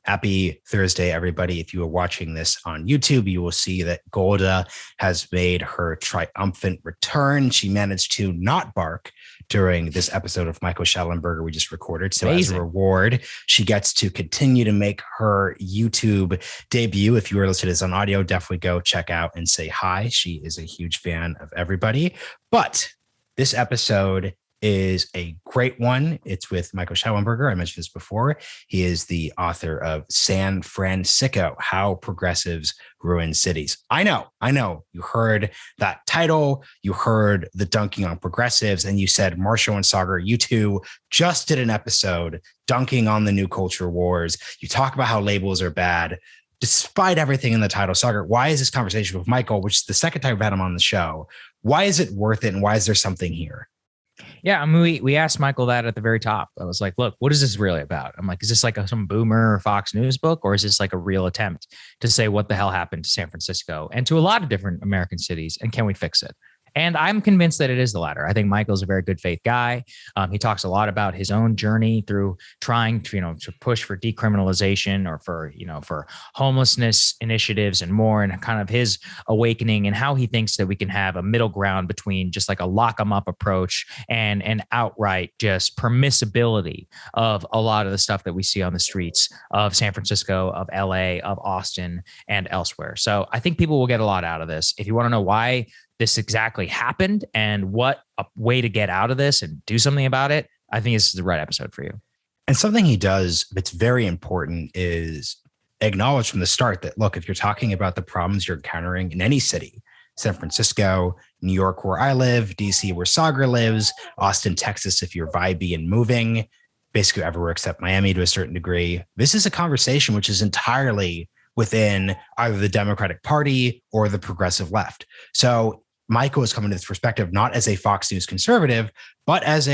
Happy Thursday, everybody. If you are watching this on YouTube, you will see that Golda has made her triumphant return. She managed to not bark during this episode of Michael Shellenberger we just recorded. So Amazing. As a reward, she gets to continue to make her YouTube debut. If you are listening to this on audio, definitely go check out and say hi. She is a huge fan of everybody. But this episode is a great one. It's with Michael Shellenberger. I mentioned this before. He is the author of San Fransicko, How Progressives Ruin Cities. I know. You heard that title. You heard the dunking on progressives, and you said, Marshall and Sagar, you two just did an episode dunking on the new culture wars. You talk about how labels are bad. Despite everything in the title, Sagar, why is this conversation with Michael, which is the second time we've had him on the show, why is it worth it, and why is there something here? Yeah, I mean, we asked Michael that at the very top. I was like, look, what is this really about? I'm like, is this like some boomer or Fox News book, or is this like a real attempt to say what the hell happened to San Francisco and to a lot of different American cities, and can we fix it? And I'm convinced that it is the latter. I think Michael's a very good faith guy. He talks a lot about his own journey through trying to, to push for decriminalization or for homelessness initiatives and more, and kind of his awakening and how he thinks that we can have a middle ground between just like a lock 'em up approach and an outright just permissibility of a lot of the stuff that we see on the streets of San Francisco, of LA, of Austin, and elsewhere. So I think people will get a lot out of this. If you want to know why this exactly happened and what a way to get out of this and do something about it, I think this is the right episode for you. And something he does that's very important is acknowledge from the start that, look, if you're talking about the problems you're encountering in any city, San Francisco, New York, where I live, DC, where Sagar lives, Austin, Texas, if you're vibey and moving, basically everywhere except Miami to a certain degree, this is a conversation which is entirely within either the Democratic Party or the progressive left. So Michael is coming to this perspective not as a Fox News conservative, but as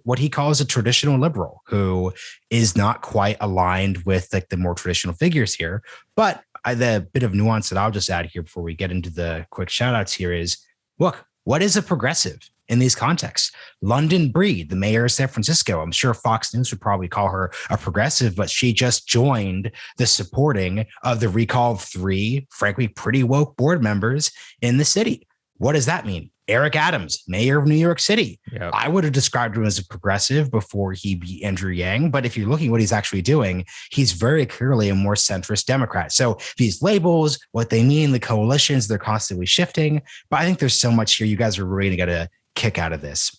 what he calls a traditional liberal who is not quite aligned with like the more traditional figures here. But the bit of nuance that I'll just add here before we get into the quick shout outs here is, look, what is a progressive in these contexts? London Breed, the mayor of San Francisco, I'm sure Fox News would probably call her a progressive, but she just joined the supporting of the recall of 3, frankly, pretty woke board members in the city. What does that mean? Eric Adams, mayor of New York City. Yep. I would have described him as a progressive before he beat Andrew Yang. But if you're looking at what he's actually doing, he's very clearly a more centrist Democrat. So these labels, what they mean, the coalitions, they're constantly shifting. But I think there's so much here. You guys are really going to get a kick out of this.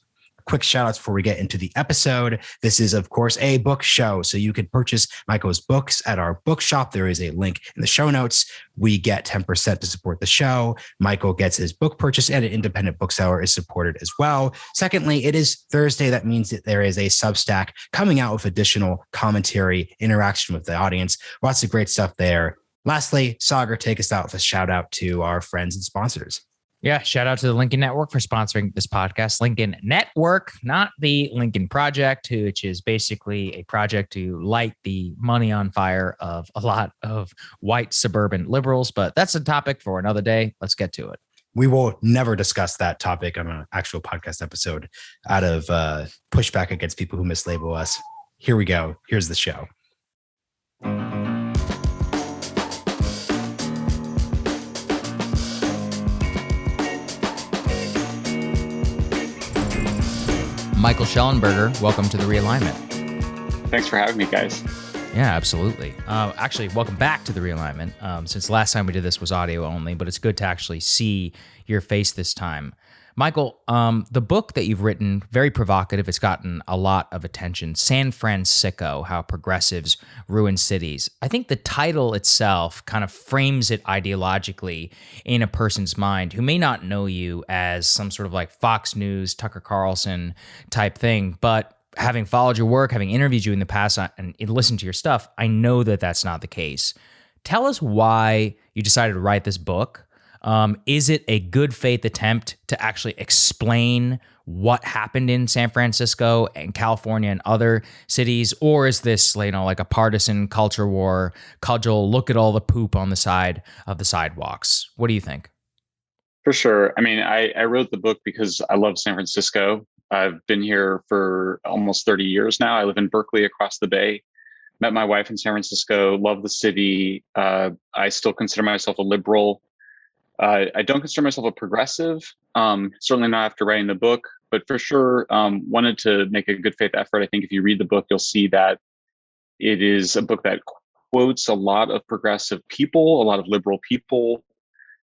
Quick shout outs before we get into the episode. This is, of course, a book show. So you can purchase Michael's books at our bookshop. There is a link in the show notes. We get 10% to support the show. Michael gets his book purchase, and an independent bookseller is supported as well. Secondly, it is Thursday. That means that there is a Substack coming out with additional commentary, interaction with the audience. Lots of great stuff there. Lastly, Sagar, take us out with a shout out to our friends and sponsors. Yeah, shout out to the Lincoln Network for sponsoring this podcast. Lincoln Network, not the Lincoln Project, which is basically a project to light the money on fire of a lot of white suburban liberals. But that's a topic for another day. Let's get to it. We will never discuss that topic on an actual podcast episode out of pushback against people who mislabel us. Here we go. Here's the show. Michael Shellenberger, welcome to the Realignment. Thanks for having me, guys. Yeah, absolutely. Actually, welcome back to the Realignment. Since the last time we did this was audio only, but it's good to actually see your face this time. Michael, the book that you've written, very provocative. It's gotten a lot of attention. San Fransicko, How Progressives Ruin Cities. I think the title itself kind of frames it ideologically in a person's mind who may not know you as some sort of like Fox News, Tucker Carlson type thing, but having followed your work, having interviewed you in the past and listened to your stuff, I know that that's not the case. Tell us why you decided to write this book. Is it a good faith attempt to actually explain what happened in San Francisco and California and other cities? Or is this, like a partisan culture war cudgel, look at all the poop on the side of the sidewalks? What do you think? For sure. I mean, I wrote the book because I love San Francisco. I've been here for almost 30 years now. I live in Berkeley across the bay. met my wife in San Francisco, love the city. I still consider myself a liberal. I don't consider myself a progressive, certainly not after writing the book, but for sure wanted to make a good faith effort. I think if you read the book, you'll see that it is a book that quotes a lot of progressive people, a lot of liberal people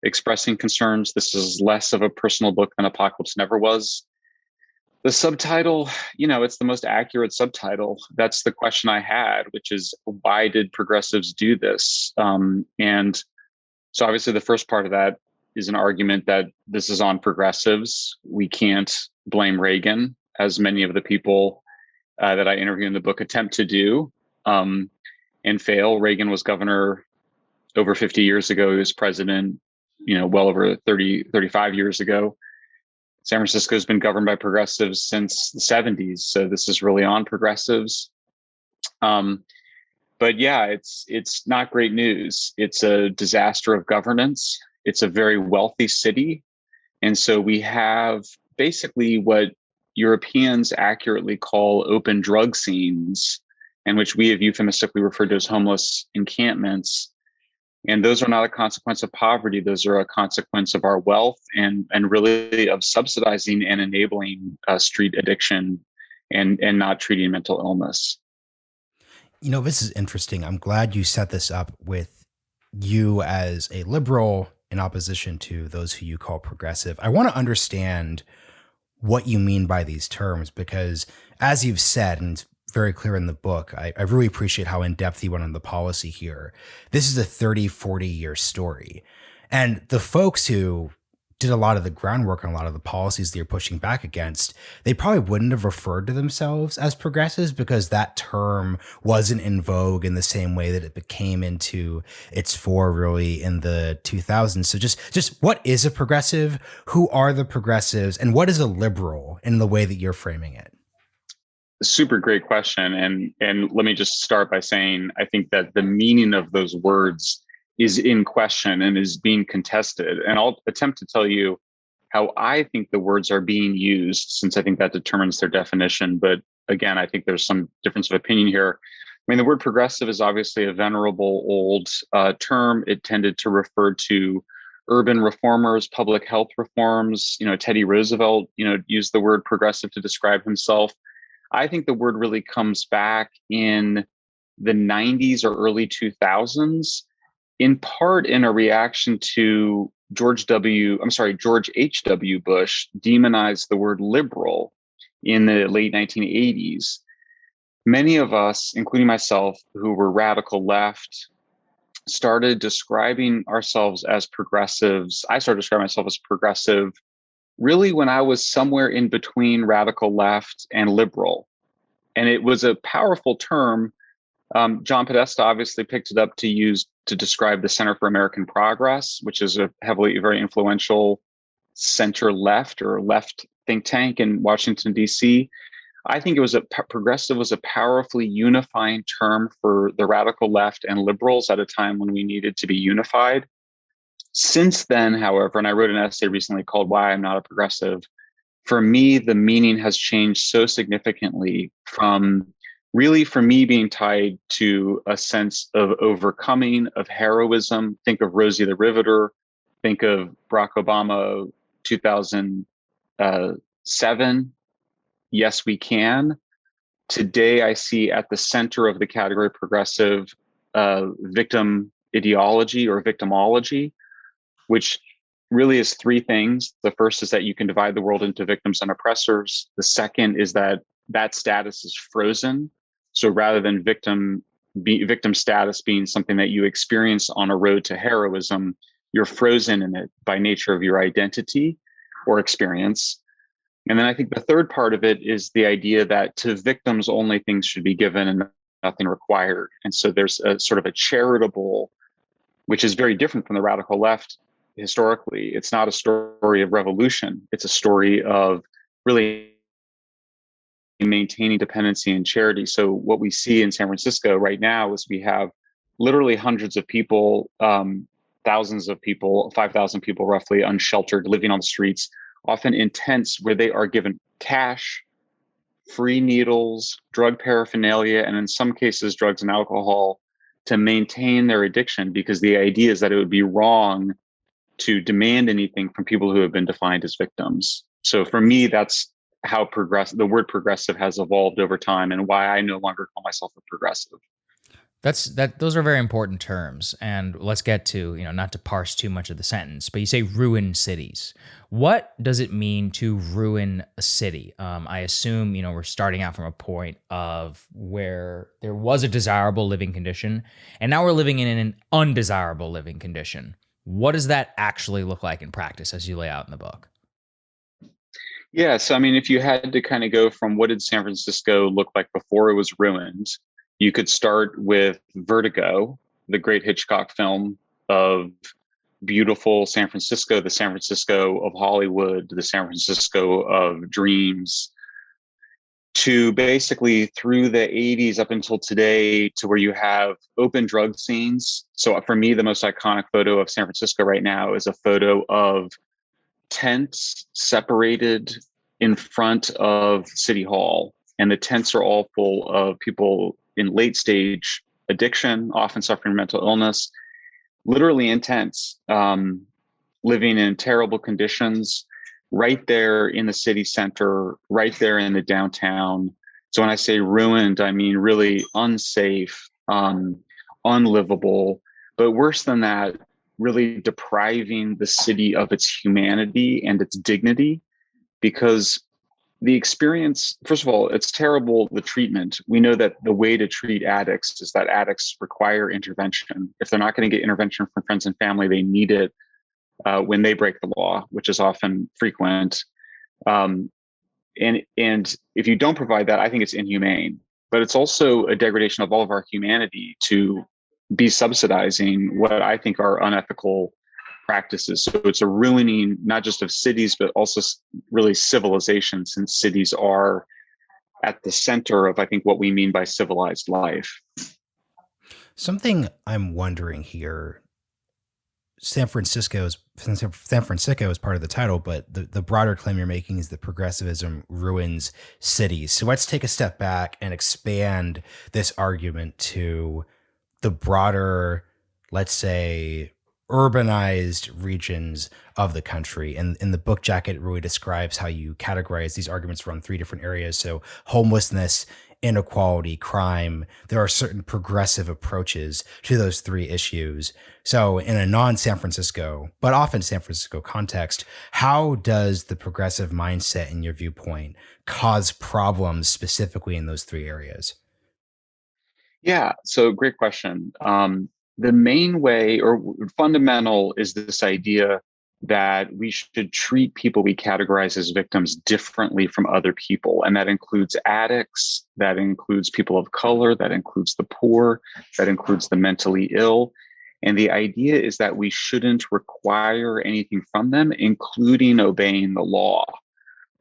expressing concerns. This is less of a personal book than Apocalypse Never was. The subtitle, it's the most accurate subtitle. That's the question I had, which is, why did progressives do this? And so obviously the first part of that is an argument that this is on progressives. We can't blame Reagan, as many of the people that I interview in the book attempt to do and fail. Reagan was governor over 50 years ago. He was president, well over 35 years ago. San Francisco has been governed by progressives since the 70s. So this is really on progressives. But yeah, it's not great news. It's a disaster of governance. It's a very wealthy city. And so we have basically what Europeans accurately call open drug scenes, and which we have euphemistically referred to as homeless encampments. And those are not a consequence of poverty. Those are a consequence of our wealth and really of subsidizing and enabling street addiction and not treating mental illness. This is interesting. I'm glad you set this up with you as a liberal in opposition to those who you call progressive. I want to understand what you mean by these terms, because as you've said, and it's very clear in the book, I really appreciate how in-depth you went on the policy here. This is a 30, 40-year story. And the folks who did a lot of the groundwork on a lot of the policies that you're pushing back against, they probably wouldn't have referred to themselves as progressives because that term wasn't in vogue in the same way that it became into its fore really in the 2000s. So just what is a progressive? Who are the progressives? And what is a liberal in the way that you're framing it? Super great question. And let me just start by saying, I think that the meaning of those words is in question and is being contested. And I'll attempt to tell you how I think the words are being used, since I think that determines their definition. But again, I think there's some difference of opinion here. I mean, the word progressive is obviously a venerable old term. It tended to refer to urban reformers, public health reforms. Teddy Roosevelt, used the word progressive to describe himself. I think the word really comes back in the 90s or early 2000s, in part in a reaction to George H.W. Bush demonized the word liberal in the late 1980s. Many of us, including myself, who were radical left, started describing ourselves as progressives. I started describing myself as progressive really when I was somewhere in between radical left and liberal. And it was a powerful term. John Podesta obviously picked it up to use to describe the Center for American Progress, which is a very influential center left or left think tank in Washington, D.C. I think progressive was a powerfully unifying term for the radical left and liberals at a time when we needed to be unified. Since then, however, and I wrote an essay recently called Why I'm Not a Progressive, for me, the meaning has changed so significantly from really, for me, being tied to a sense of overcoming, of heroism. Think of Rosie the Riveter, think of Barack Obama 2007, Yes, We Can. Today, I see at the center of the category progressive victim ideology or victimology, which really is three things. The first is that you can divide the world into victims and oppressors. The second is that status is frozen. So rather than victim status being something that you experience on a road to heroism, you're frozen in it by nature of your identity or experience. And then I think the third part of it is the idea that to victims only things should be given and nothing required. And so there's a sort of a charitable, which is very different from the radical left. Historically, it's not a story of revolution. It's a story of really maintaining dependency and charity. So what we see in San Francisco right now is we have literally hundreds of people, thousands of people, 5,000 people roughly unsheltered, living on the streets, often in tents where they are given cash free needles, drug paraphernalia, and in some cases, drugs and alcohol to maintain their addiction, because the idea is that it would be wrong to demand anything from people who have been defined as victims. So for me, that's how the word progressive has evolved over time, and why I no longer call myself a progressive. Those are very important terms. And let's get to, not to parse too much of the sentence, but you say ruin cities. What does it mean to ruin a city? I assume, we're starting out from a point of where there was a desirable living condition, and now we're living in an undesirable living condition. What does that actually look like in practice, as you lay out in the book? Yeah, so I mean, if you had to kind of go from what did San Francisco look like before it was ruined, you could start with Vertigo, the great Hitchcock film of beautiful San Francisco, the San Francisco of Hollywood, the San Francisco of dreams, to basically through the 80s up until today, to where you have open drug scenes. So for me, the most iconic photo of San Francisco right now is a photo of tents separated in front of City Hall. And the tents are all full of people in late stage addiction, often suffering mental illness, literally in tents, living in terrible conditions, right there in the city center, right there in the downtown. So when I say ruined, I mean really unsafe, unlivable, but worse than that, really depriving the city of its humanity and its dignity, because the experience, first of all, it's terrible, the treatment. We know that the way to treat addicts is that addicts require intervention. If they're not going to get intervention from friends and family, they need it when they break the law, which is often frequent. And if you don't provide that, I think it's inhumane. But it's also a degradation of all of our humanity to be subsidizing what I think are unethical practices. So it's a ruining not just of cities, but also really civilization, since cities are at the center of, I think, what we mean by civilized life. Something I'm wondering here, San Francisco is part of the title, but the broader claim you're making is that progressivism ruins cities. So let's take a step back and expand this argument to the broader, let's say, urbanized regions of the country. And in the book jacket, it really describes how you categorize these arguments around three different areas. So homelessness, inequality, crime. There are certain progressive approaches to those three issues. So in a non-San Francisco, but often San Francisco context, how does the progressive mindset, in your viewpoint, cause problems specifically in those three areas? Yeah, so great question. The main way or fundamental is this idea that we should treat people we categorize as victims differently from other people. And that includes addicts, that includes people of color, that includes the poor, that includes the mentally ill. And the idea is that we shouldn't require anything from them, including obeying the law.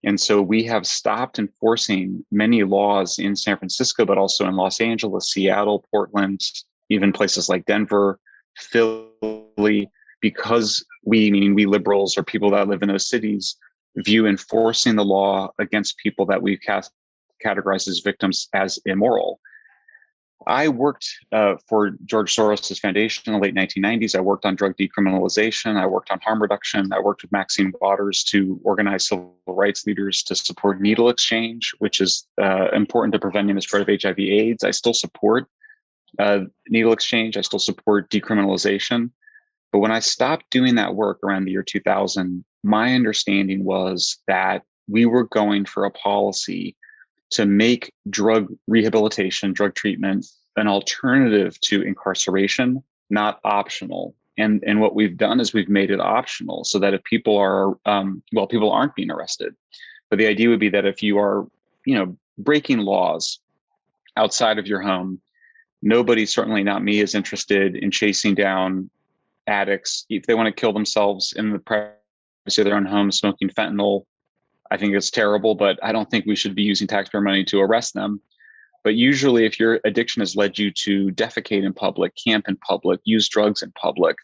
And so we have stopped enforcing many laws in San Francisco, but also in Los Angeles, Seattle, Portland, even places like Denver, Philly, because we, meaning we liberals or people that live in those cities, view enforcing the law against people that we categorize as victims as immoral. I worked for George Soros' foundation in the late 1990s. I worked on drug decriminalization. I worked on harm reduction. I worked with Maxine Waters to organize civil rights leaders to support needle exchange, which is important to preventing the spread of HIV/AIDS. I still support needle exchange. I still support decriminalization. But when I stopped doing that work around the year 2000, my understanding was that we were going for a policy to make drug rehabilitation, drug treatment, an alternative to incarceration, not optional. And what we've done is we've made it optional so that if people are, people aren't being arrested. But the idea would be that if you are, breaking laws outside of your home, nobody, certainly not me, is interested in chasing down addicts. If they want to kill themselves in the privacy of their own home, smoking fentanyl, I think it's terrible, but I don't think we should be using taxpayer money to arrest them. But usually if your addiction has led you to defecate in public, camp in public, use drugs in public,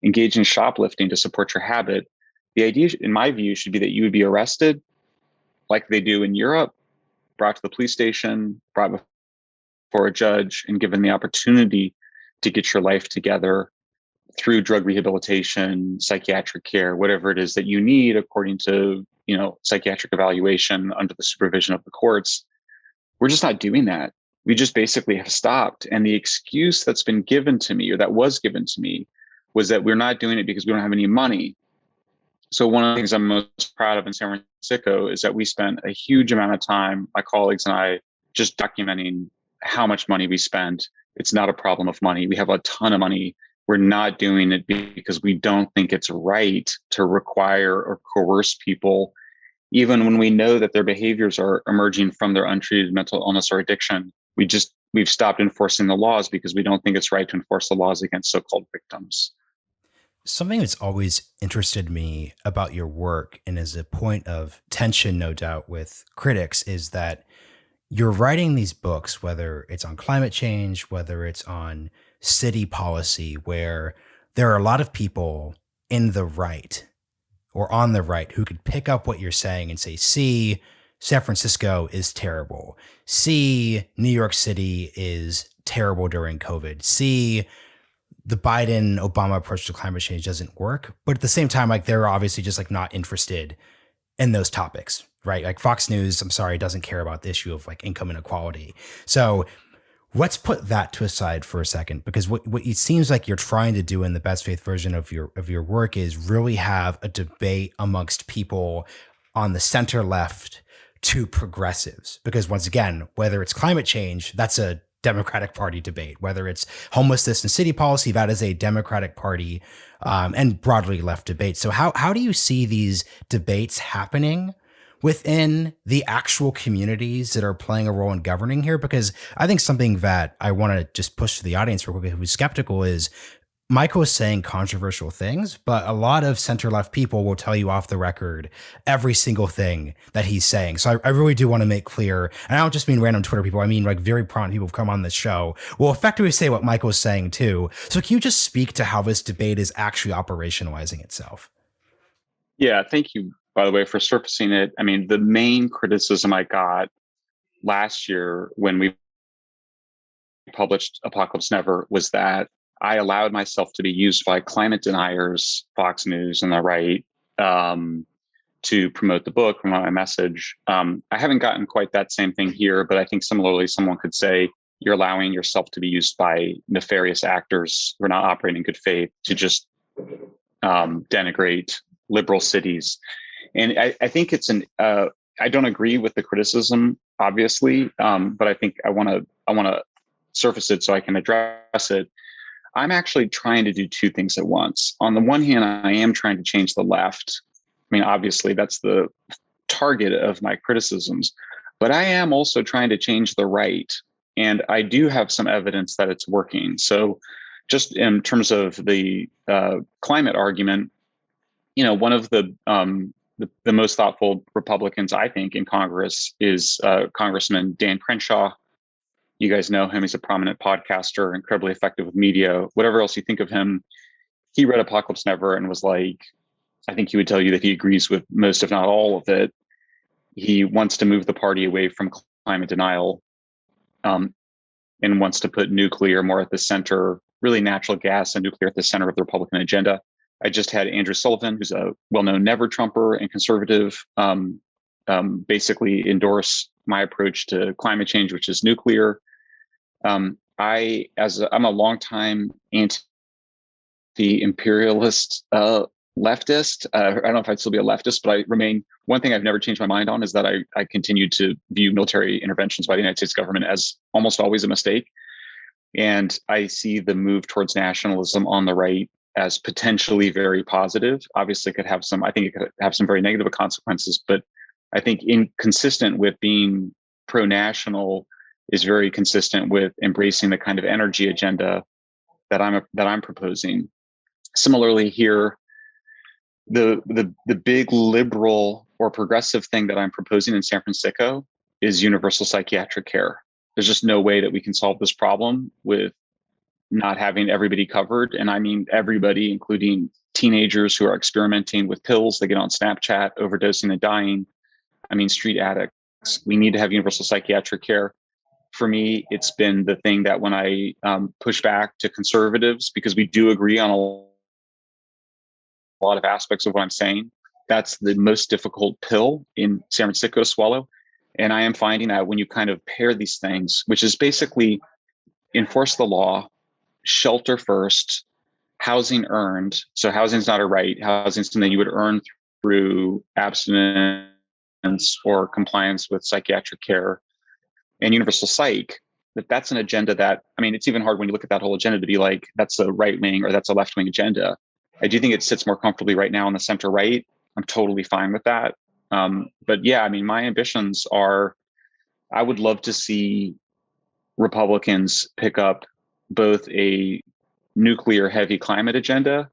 engage in shoplifting to support your habit, the idea, in my view, should be that you would be arrested like they do in Europe, brought to the police station, brought before a judge, and given the opportunity to get your life together through drug rehabilitation, psychiatric care, whatever it is that you need according to, psychiatric evaluation under the supervision of the courts. We're just not doing that. We just basically have stopped. And the excuse that's been given to me, or that was given to me, was that we're not doing it because we don't have any money. So one of the things I'm most proud of in San Fransicko is that we spent a huge amount of time, my colleagues and I, just documenting how much money we spent. It's not a problem of money. We have a ton of money. We're not doing it because we don't think it's right to require or coerce people, even when we know that their behaviors are emerging from their untreated mental illness or addiction. We've stopped enforcing the laws because we don't think it's right to enforce the laws against so-called victims. Something that's always interested me about your work, and as a point of tension, no doubt, with critics, is that you're writing these books, whether it's on climate change, whether it's on city policy, where there are a lot of people in the right or on the right who could pick up what you're saying and say, see, San Francisco is terrible. See, New York City is terrible during COVID. See, the Biden-Obama approach to climate change doesn't work. But at the same time, like, they're obviously just like not interested in those topics, right? Like Fox News, I'm sorry, doesn't care about the issue of like income inequality. So let's put that to aside for a second, because what it seems like you're trying to do in the best faith version of your work is really have a debate amongst people on the center left to progressives. Because once again, whether it's climate change, that's a Democratic Party debate. Whether it's homelessness and city policy, that is a Democratic Party and broadly left debate. So how do you see these debates happening within the actual communities that are playing a role in governing here? Because I think something that I want to just push to the audience real quick who's skeptical is Michael is saying controversial things, but a lot of center-left people will tell you off the record every single thing that he's saying. So I really do want to make clear, and I don't just mean random Twitter people, I mean like very prominent people who've come on this show will effectively say what Michael's saying too. So can you just speak to how this debate is actually operationalizing itself? Yeah, thank you, by the way, for surfacing it. I mean, the main criticism I got last year when we published Apocalypse Never was that I allowed myself to be used by climate deniers, Fox News and the right, to promote the book, promote my message. I haven't gotten quite that same thing here, but I think similarly, someone could say you're allowing yourself to be used by nefarious actors who are not operating in good faith to just denigrate liberal cities. And I think it's I don't agree with the criticism, obviously, but I think I want to surface it so I can address it. I'm actually trying to do two things at once. On the one hand, I am trying to change the left. I mean, obviously, that's the target of my criticisms, but I am also trying to change the right. And I do have some evidence that it's working. So just in terms of the climate argument, one of the most thoughtful Republicans, I think, in Congress is Congressman Dan Crenshaw. You guys know him. He's a prominent podcaster, incredibly effective with media, whatever else you think of him. He read Apocalypse Never and was like, I think he would tell you that he agrees with most, if not all of it. He wants to move the party away from climate denial and wants to put nuclear more at the center, really natural gas and nuclear at the center of the Republican agenda. I just had Andrew Sullivan, who's a well-known never-Trumper and conservative, basically endorse my approach to climate change, which is nuclear. I'm a longtime anti-imperialist leftist. I don't know if I'd still be a leftist, but I remain. One thing I've never changed my mind on is that I continue to view military interventions by the United States government as almost always a mistake. And I see the move towards nationalism on the right as potentially very positive. Obviously, it could have some very negative consequences, but I think inconsistent with being pro-national is very consistent with embracing the kind of energy agenda that I'm proposing. Similarly, here, the big liberal or progressive thing that I'm proposing in San Fransicko is universal psychiatric care. There's just no way that we can solve this problem with not having everybody covered. And I mean everybody, including teenagers who are experimenting with pills. They get on Snapchat, overdosing and dying. I mean street addicts. We need to have universal psychiatric care. For me, it's been the thing that when I push back to conservatives, because we do agree on a lot of aspects of what I'm saying, that's the most difficult pill in San Fransicko to swallow. And I am finding that when you kind of pair these things, which is basically enforce the law, shelter first, housing earned. So housing is not a right. Housing is something you would earn through abstinence or compliance with psychiatric care, and universal psych. That's an agenda that, I mean, it's even hard when you look at that whole agenda to be like, that's a right wing or that's a left wing agenda. I do think it sits more comfortably right now in the center right. I'm totally fine with that. But yeah, I mean, my ambitions are, I would love to see Republicans pick up both a nuclear heavy climate agenda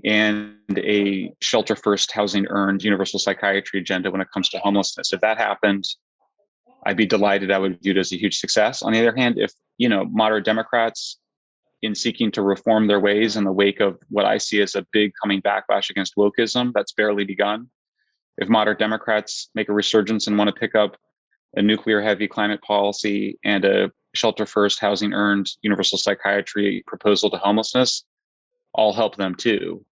and a shelter first, housing earned, universal psychiatry agenda when it comes to homelessness. If that happened, I'd be delighted. I would view it as a huge success. On the other hand, if, moderate Democrats, in seeking to reform their ways in the wake of what I see as a big coming backlash against wokeism that's barely begun, if moderate Democrats make a resurgence and want to pick up a nuclear heavy climate policy and a shelter first, housing earned, universal psychiatry proposal to homelessness, I'll help them too.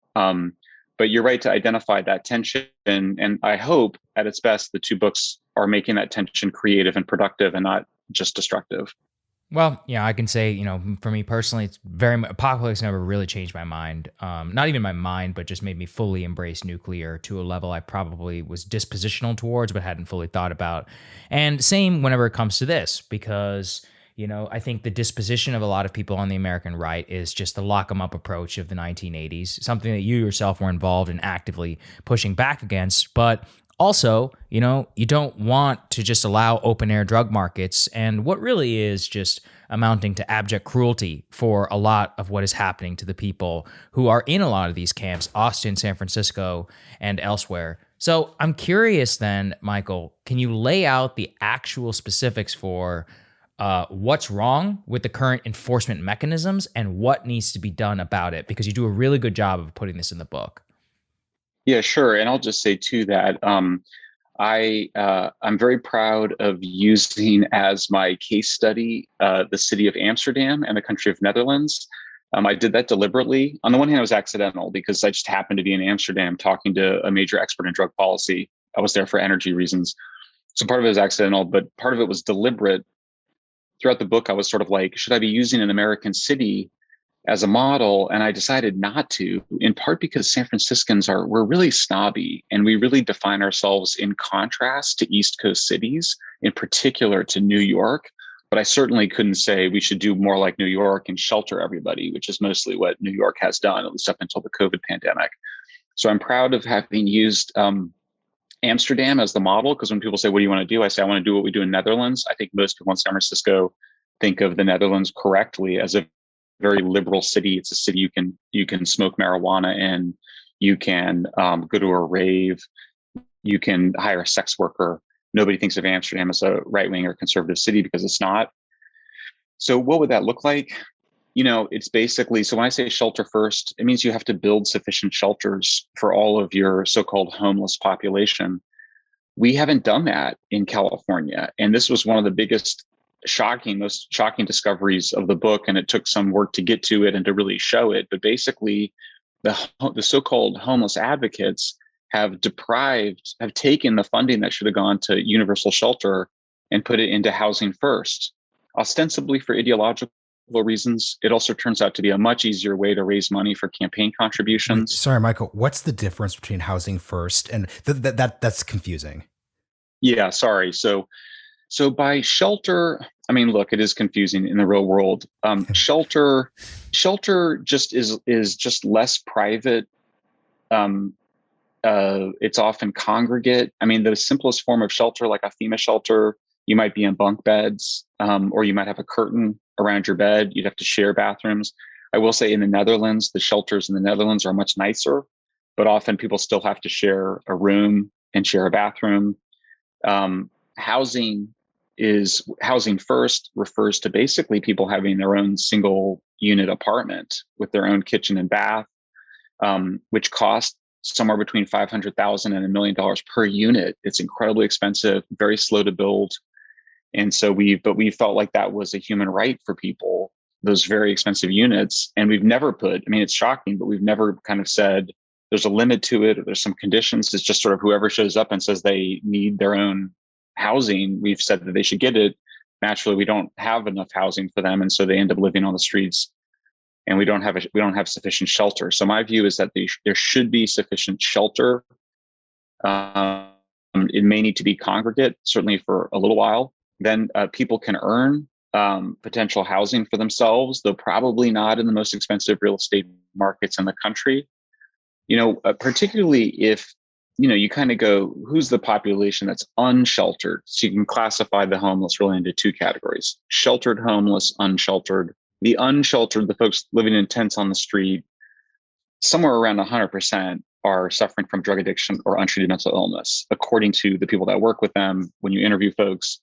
But you're right to identify that tension. And I hope at its best, the two books are making that tension creative and productive and not just destructive. Well, yeah, I can say, for me personally, it's Apocalypse never really changed my mind. Not even my mind, but just made me fully embrace nuclear to a level I probably was dispositional towards, but hadn't fully thought about. And same whenever it comes to this, because, I think the disposition of a lot of people on the American right is just the lock 'em up approach of the 1980s, something that you yourself were involved in actively pushing back against. But also, you don't want to just allow open air drug markets and what really is just amounting to abject cruelty for a lot of what is happening to the people who are in a lot of these camps, Austin, San Francisco, and elsewhere. So I'm curious then, Michael, can you lay out the actual specifics for what's wrong with the current enforcement mechanisms and what needs to be done about it? Because you do a really good job of putting this in the book. Yeah, sure. And I'll just say too that I'm very proud of using as my case study the city of Amsterdam and the country of Netherlands. I did that deliberately. On the one hand, it was accidental because I just happened to be in Amsterdam talking to a major expert in drug policy. I was there for energy reasons. So part of it was accidental, but part of it was deliberate. Throughout the book, I was sort of like, should I be using an American city as a model? And I decided not to, in part because San Franciscans we're really snobby and we really define ourselves in contrast to East Coast cities, in particular to New York. But I certainly couldn't say we should do more like New York and shelter everybody, which is mostly what New York has done, at least up until the COVID pandemic. So I'm proud of having used Amsterdam as the model, because when people say, what do you want to do? I say, I want to do what we do in Netherlands. I think most people in San Francisco think of the Netherlands correctly as a very liberal city. It's a city you can smoke marijuana in, you can go to a rave, you can hire a sex worker. Nobody thinks of Amsterdam as a right wing or conservative city because it's not. So what would that look like? It's basically, so when I say shelter first, it means you have to build sufficient shelters for all of your so-called homeless population. We haven't done that in California. And this was one of the most shocking discoveries of the book, and it took some work to get to it and to really show it. But basically, the so-called homeless advocates have taken the funding that should have gone to universal shelter and put it into housing first, ostensibly for ideological reasons. It also turns out to be a much easier way to raise money for campaign contributions. Sorry, Michael, what's the difference between housing first and that's confusing? Yeah, sorry. So by shelter, I mean, look, it is confusing in the real world. Shelter just is just less private. It's often congregate. I mean, the simplest form of shelter, like a FEMA shelter, you might be in bunk beds, or you might have a curtain around your bed. You'd have to share bathrooms. I will say in the Netherlands, the shelters in the Netherlands are much nicer, but often people still have to share a room and share a bathroom. Housing first refers to basically people having their own single unit apartment with their own kitchen and bath, which costs somewhere between 500,000 and $1 million per unit. It's incredibly expensive, very slow to build. And so we felt like that was a human right for people, those very expensive units. And we've never it's shocking, but we've never kind of said there's a limit to it or there's some conditions. It's just sort of whoever shows up and says they need their own housing, we've said that they should get it. Naturally, we don't have enough housing for them. And so they end up living on the streets, and we don't have sufficient shelter. So my view is that there should be sufficient shelter. It may need to be congregate, certainly for a little while. Then people can earn potential housing for themselves, though probably not in the most expensive real estate markets in the country. Particularly if, you kind of go, who's the population that's unsheltered? So you can classify the homeless really into two categories: sheltered homeless, unsheltered. The unsheltered, the folks living in tents on the street, somewhere around 100% are suffering from drug addiction or untreated mental illness. According to the people that work with them, when you interview folks,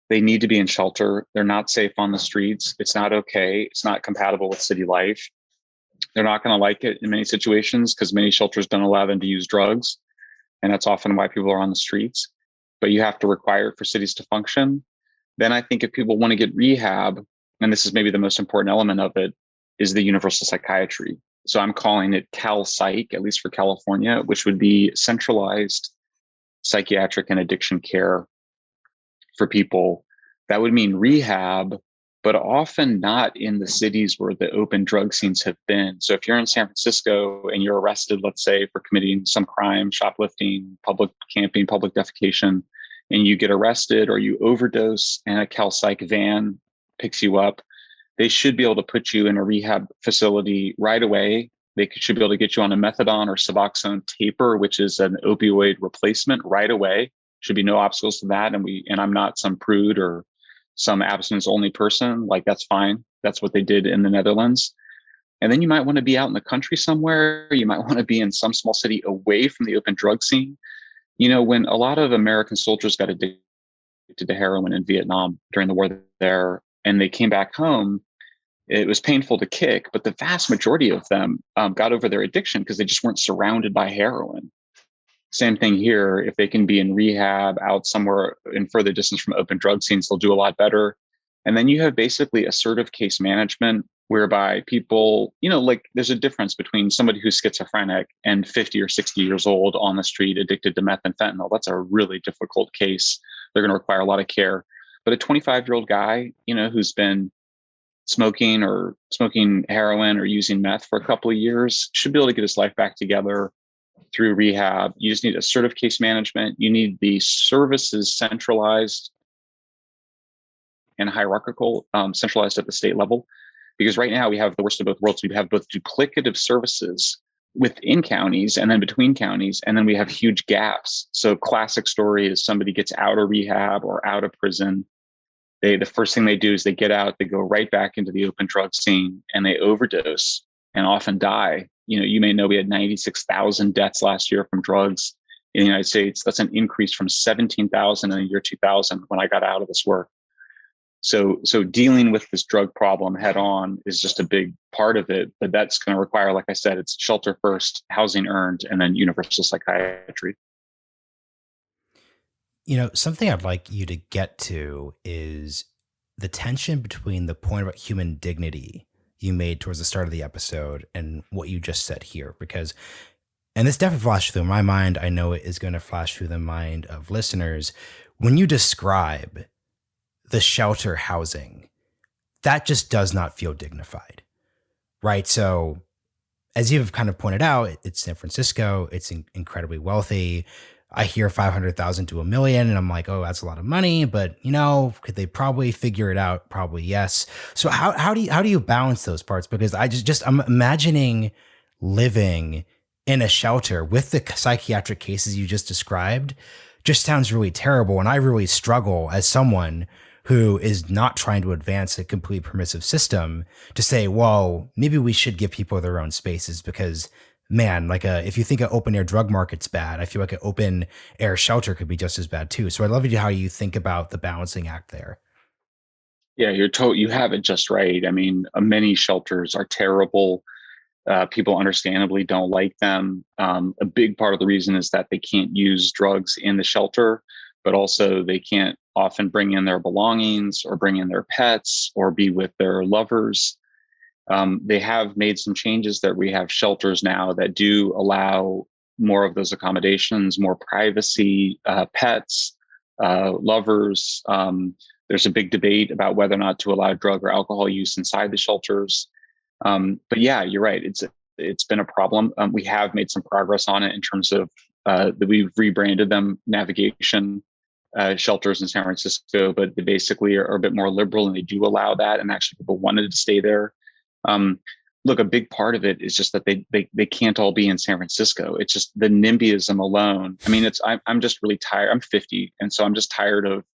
they need to be in shelter. They're not safe on the streets. It's not okay. It's not compatible with city life. They're not going to like it in many situations because many shelters don't allow them to use drugs. And that's often why people are on the streets. But you have to require it for cities to function. Then I think if people want to get rehab, and this is maybe the most important element of it, is the universal psychiatry. So I'm calling it Cal Psych, at least for California, which would be centralized psychiatric and addiction care for people. That would mean rehab, but often not in the cities where the open drug scenes have been. So if you're in San Francisco and you're arrested, let's say, for committing some crime, shoplifting, public camping, public defecation, and you get arrested or you overdose and a Cal Psych van picks you up, they should be able to put you in a rehab facility right away. They should be able to get you on a methadone or Suboxone taper, which is an opioid replacement, right away. Should be no obstacles to that. And I'm not some prude or some abstinence only person. Like, that's fine. That's what they did in the Netherlands. And then you might want to be out in the country somewhere. You might want to be in some small city away from the open drug scene. When a lot of American soldiers got addicted to heroin in Vietnam during the war there, and they came back home, it was painful to kick, but the vast majority of them got over their addiction because they just weren't surrounded by heroin. Same thing here. If they can be in rehab out somewhere in further distance from open drug scenes, they'll do a lot better. And then you have basically assertive case management whereby people, there's a difference between somebody who's schizophrenic and 50 or 60 years old on the street addicted to meth and fentanyl. That's a really difficult case. They're going to require a lot of care. But a 25-year-old guy, who's been smoking heroin or using meth for a couple of years should be able to get his life back together through rehab. You just need assertive case management. You need the services centralized and hierarchical, centralized at the state level. Because right now we have the worst of both worlds. We have both duplicative services within counties and then between counties, and then we have huge gaps. So classic story is somebody gets out of rehab or out of prison. The first thing they do is they get out, they go right back into the open drug scene, and they overdose and often die. You may know we had 96,000 deaths last year from drugs in the United States. That's an increase from 17,000 in the year 2000 when I got out of this work. So dealing with this drug problem head on is just a big part of it, but that's going to require, like I said, it's shelter first, housing earned, and then universal psychiatry. Something I'd like you to get to is the tension between the point about human dignity you made towards the start of the episode and what you just said here, and this definitely flashed through my mind. I know it is going to flash through the mind of listeners. When you describe the shelter housing, that just does not feel dignified, right? So as you've kind of pointed out, it's San Francisco. It's incredibly wealthy. I hear 500,000 to $1 million and I'm like, oh, that's a lot of money, but could they probably figure it out? Probably yes. So how do you balance those parts? Because I'm imagining living in a shelter with the psychiatric cases you just described just sounds really terrible. And I really struggle as someone who is not trying to advance a completely permissive system to say, well, maybe we should give people their own spaces because man, if you think an open air drug market's bad, I feel like an open air shelter could be just as bad too. So I'd love to know how you think about the balancing act there. Yeah, you have it just right. I mean, many shelters are terrible. People understandably don't like them. A big part of the reason is that they can't use drugs in the shelter, but also they can't often bring in their belongings or bring in their pets or be with their lovers. They have made some changes that we have shelters now that do allow more of those accommodations, more privacy, pets, lovers. There's a big debate about whether or not to allow drug or alcohol use inside the shelters. But yeah, you're right. It's been a problem. We have made some progress on it in terms of that we've rebranded them navigation shelters in San Francisco, but they basically are a bit more liberal and they do allow that. And actually, people wanted to stay there. Look, a big part of it is just that they can't all be in San Francisco. It's just the NIMBYism alone. I mean, I'm just really tired. I'm 50, and so I'm just tired of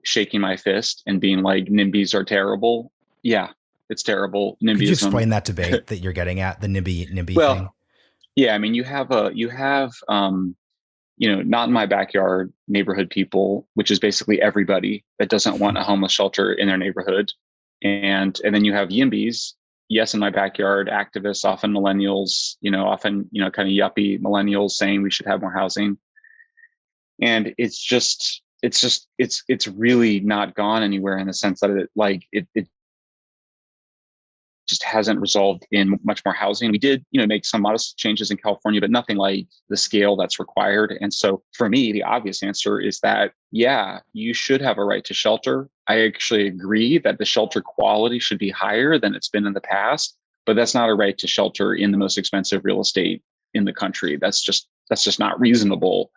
shaking my fist and being like NIMBYs are terrible. Yeah, it's terrible. NIMBYism. Could you explain that debate that you're getting at, the NIMBY well, thing? Yeah, I mean, you have not in my backyard neighborhood people, which is basically everybody that doesn't want a homeless shelter in their neighborhood. And then you have YIMBYs, yes, in my backyard, activists, often millennials, often, kind of yuppie millennials saying we should have more housing. And it's really not gone anywhere in the sense that it just hasn't resolved in much more housing. We did, make some modest changes in California, but nothing like the scale that's required. And so for me, the obvious answer is that, yeah, you should have a right to shelter. I actually agree that the shelter quality should be higher than it's been in the past, but that's not a right to shelter in the most expensive real estate in the country. That's just not reasonable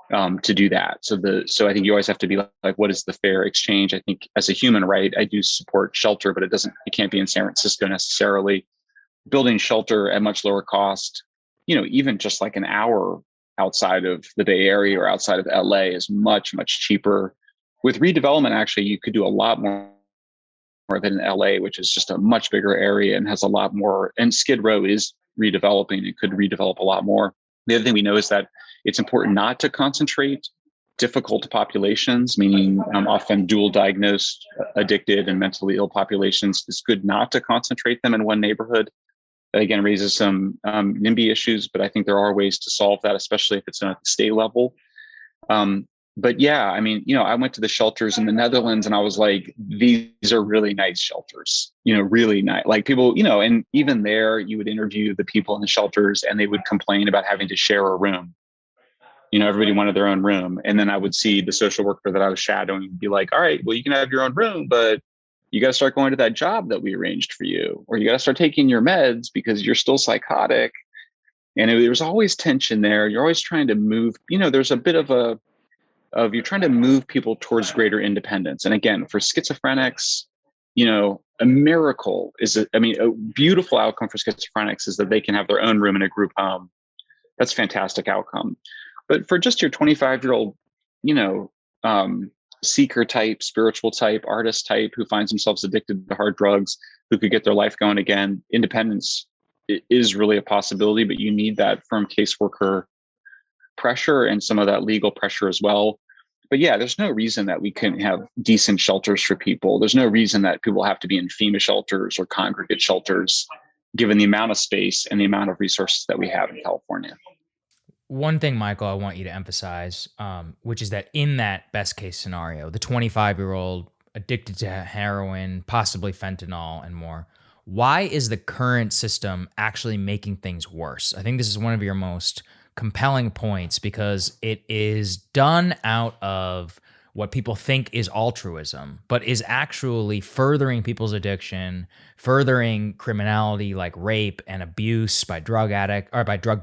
to do that. So I think you always have to be like, what is the fair exchange? I think as a human right, I do support shelter, but it can't be in San Francisco necessarily. Building shelter at much lower cost, even just like an hour outside of the Bay Area or outside of LA is much, much cheaper. With redevelopment, actually, you could do a lot more than in LA, which is just a much bigger area and has a lot more. And Skid Row is redeveloping. It could redevelop a lot more. The other thing we know is that it's important not to concentrate difficult populations, meaning often dual diagnosed, addicted, and mentally ill populations. It's good not to concentrate them in one neighborhood. That again raises some NIMBY issues, but I think there are ways to solve that, especially if it's at the state level. But yeah, I mean, I went to the shelters in the Netherlands and I was like, these are really nice shelters, really nice. Like people, and even there you would interview the people in the shelters and they would complain about having to share a room. Everybody wanted their own room. And then I would see the social worker that I was shadowing be like, all right, well, you can have your own room, but you got to start going to that job that we arranged for you, or you got to start taking your meds because you're still psychotic. And there was always tension there. You're always trying to move, there's a bit of you're trying to move people towards greater independence. And again, for schizophrenics, a miracle a beautiful outcome for schizophrenics is that they can have their own room in a group home. That's a fantastic outcome. But for just your 25-year-old, seeker type, spiritual type, artist type who finds themselves addicted to hard drugs, who could get their life going again, independence is really a possibility, but you need that from caseworker pressure and some of that legal pressure as well. But yeah, there's no reason that we couldn't have decent shelters for people. There's no reason that people have to be in FEMA shelters or congregate shelters, given the amount of space and the amount of resources that we have in California. One thing, Michael, I want you to emphasize, which is that in that best case scenario, the 25-year-old addicted to heroin, possibly fentanyl and more, why is the current system actually making things worse? I think this is one of your most compelling points because it is done out of what people think is altruism, but is actually furthering people's addiction, furthering criminality like rape and abuse by drug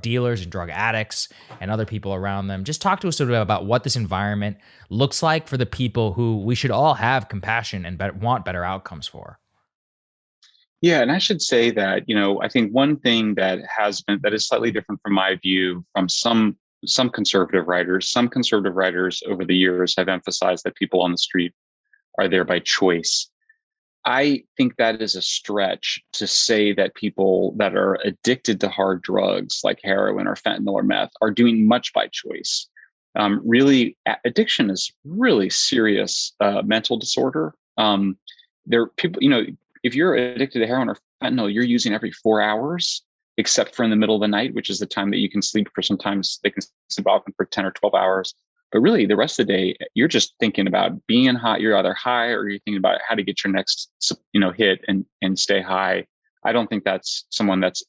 dealers and drug addicts and other people around them. Just talk to us a little bit about what this environment looks like for the people who we should all have compassion and want better outcomes for. Yeah, and I should say that, I think one thing that is slightly different from my view from some conservative writers over the years have emphasized that people on the street are there by choice. I think that is a stretch to say that people that are addicted to hard drugs like heroin or fentanyl or meth are doing much by choice. Really, addiction is really serious mental disorder. There are people, if you're addicted to heroin or fentanyl, you're using every 4 hours. except for in the middle of the night, which is the time that you can sleep for. Sometimes they can sleep often for 10 or 12 hours. But really, the rest of the day, you're just thinking about being high. You're either high or you're thinking about how to get your next, hit and stay high. I don't think that's someone that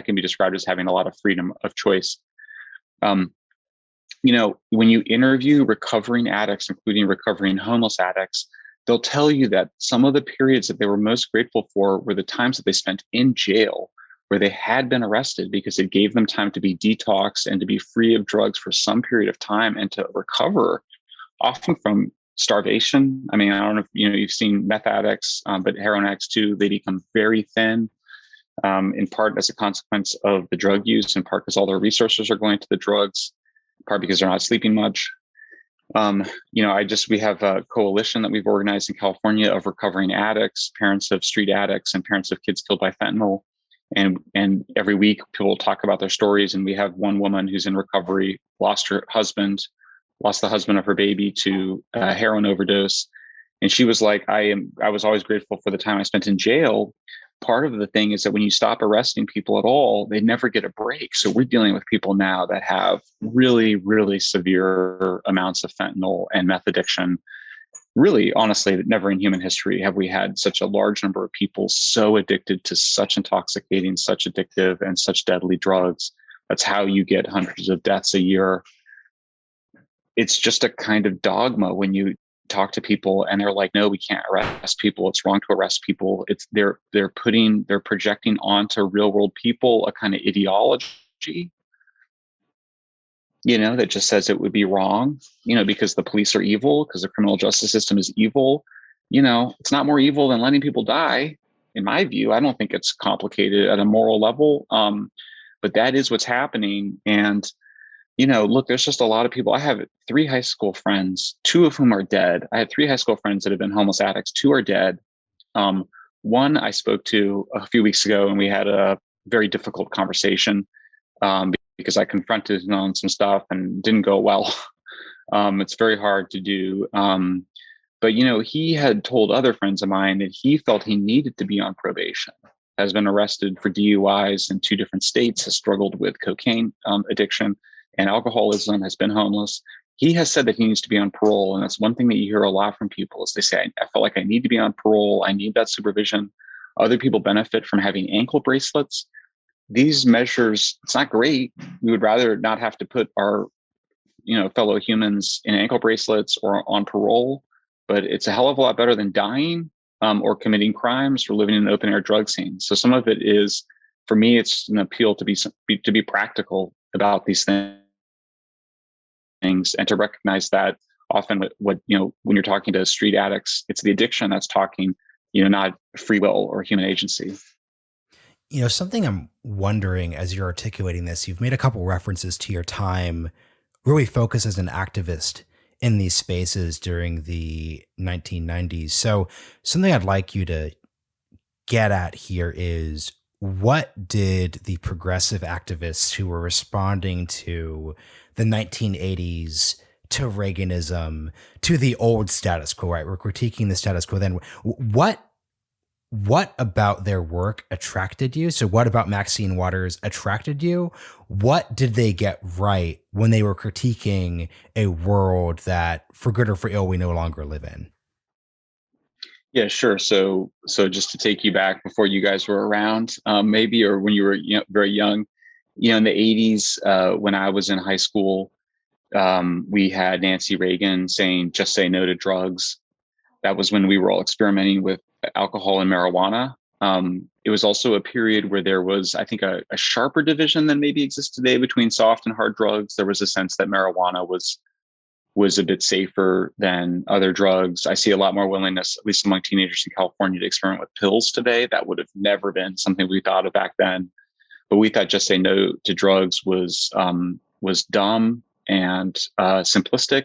can be described as having a lot of freedom of choice. When you interview recovering addicts, including recovering homeless addicts, they'll tell you that some of the periods that they were most grateful for were the times that they spent in jail, where they had been arrested, because it gave them time to be detoxed and to be free of drugs for some period of time and to recover, often from starvation. I mean, I don't know if you've seen meth addicts, but heroin addicts too. They become very thin, in part as a consequence of the drug use, in part because all their resources are going to the drugs, in part because they're not sleeping much. We have a coalition that we've organized in California of recovering addicts, parents of street addicts, and parents of kids killed by fentanyl. And every week people will talk about their stories. And we have one woman who's in recovery, lost the husband of her baby to a heroin overdose. And she was like, I was always grateful for the time I spent in jail. Part of the thing is that when you stop arresting people at all, they never get a break. So we're dealing with people now that have really, really severe amounts of fentanyl and meth addiction. Really, honestly, never in human history have we had such a large number of people so addicted to such intoxicating, such addictive, and such deadly drugs. That's how you get hundreds of deaths a year. It's just a kind of dogma when you talk to people and they're like, no, we can't arrest people. It's wrong to arrest people. They're projecting onto real world people a kind of ideology, that just says it would be wrong, because the police are evil, because the criminal justice system is evil. It's not more evil than letting people die. In my view, I don't think it's complicated at a moral level. But that is what's happening. And look, there's just a lot of people. I have 3 high school friends, 2 of whom are dead. I had 3 high school friends that have been homeless addicts. 2 are dead. One I spoke to a few weeks ago, and we had a very difficult conversation because I confronted him on some stuff and didn't go well. It's very hard to do. But he had told other friends of mine that he felt he needed to be on probation, has been arrested for DUIs in 2 different states, has struggled with cocaine addiction and alcoholism, has been homeless. He has said that he needs to be on parole. And that's one thing that you hear a lot from people is they say, I feel like I need to be on parole. I need that supervision. Other people benefit from having ankle bracelets. These measures, it's not great. We would rather not have to put our, fellow humans in ankle bracelets or on parole, but it's a hell of a lot better than dying or committing crimes or living in an open air drug scene. So some of it is, for me, it's an appeal to be practical about these things and to recognize that often when you're talking to street addicts, it's the addiction that's talking, not free will or human agency. Something I'm wondering as you're articulating this, you've made a couple references to your time really focused as an activist in these spaces during the 1990s. So something I'd like you to get at here is, what did the progressive activists who were responding to the 1980s, to Reaganism, to the old status quo, right? We're critiquing the status quo then. What about their work attracted you? So what about Maxine Waters attracted you? What did they get right when they were critiquing a world that, for good or for ill, we no longer live in? Yeah, sure. So just to take you back before you guys were around, maybe, or when you were very young, in the 80s, when I was in high school, we had Nancy Reagan saying, just say no to drugs. That was when we were all experimenting with alcohol and marijuana. It was also a period where there was, I think, a sharper division than maybe exists today between soft and hard drugs. There was a sense that marijuana was a bit safer than other drugs. I see a lot more willingness, at least among teenagers in California, to experiment with pills today. That would have never been something we thought of back then. But we thought just say no to drugs was dumb and simplistic.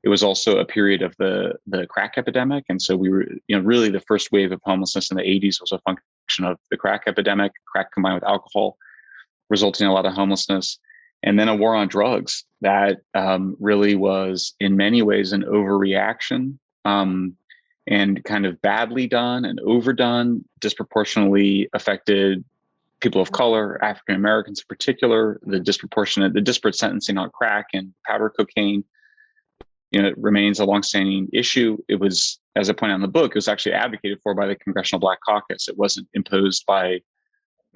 It was also a period of the crack epidemic. And so we were, really the first wave of homelessness in the 80s was a function of the crack epidemic, crack combined with alcohol, resulting in a lot of homelessness. And then a war on drugs that really was in many ways an overreaction and kind of badly done and overdone, disproportionately affected people of color, African Americans in particular, the disparate sentencing on crack and powder cocaine. It remains a longstanding issue. It was, as I point out in the book, it was actually advocated for by the Congressional Black Caucus. It wasn't imposed by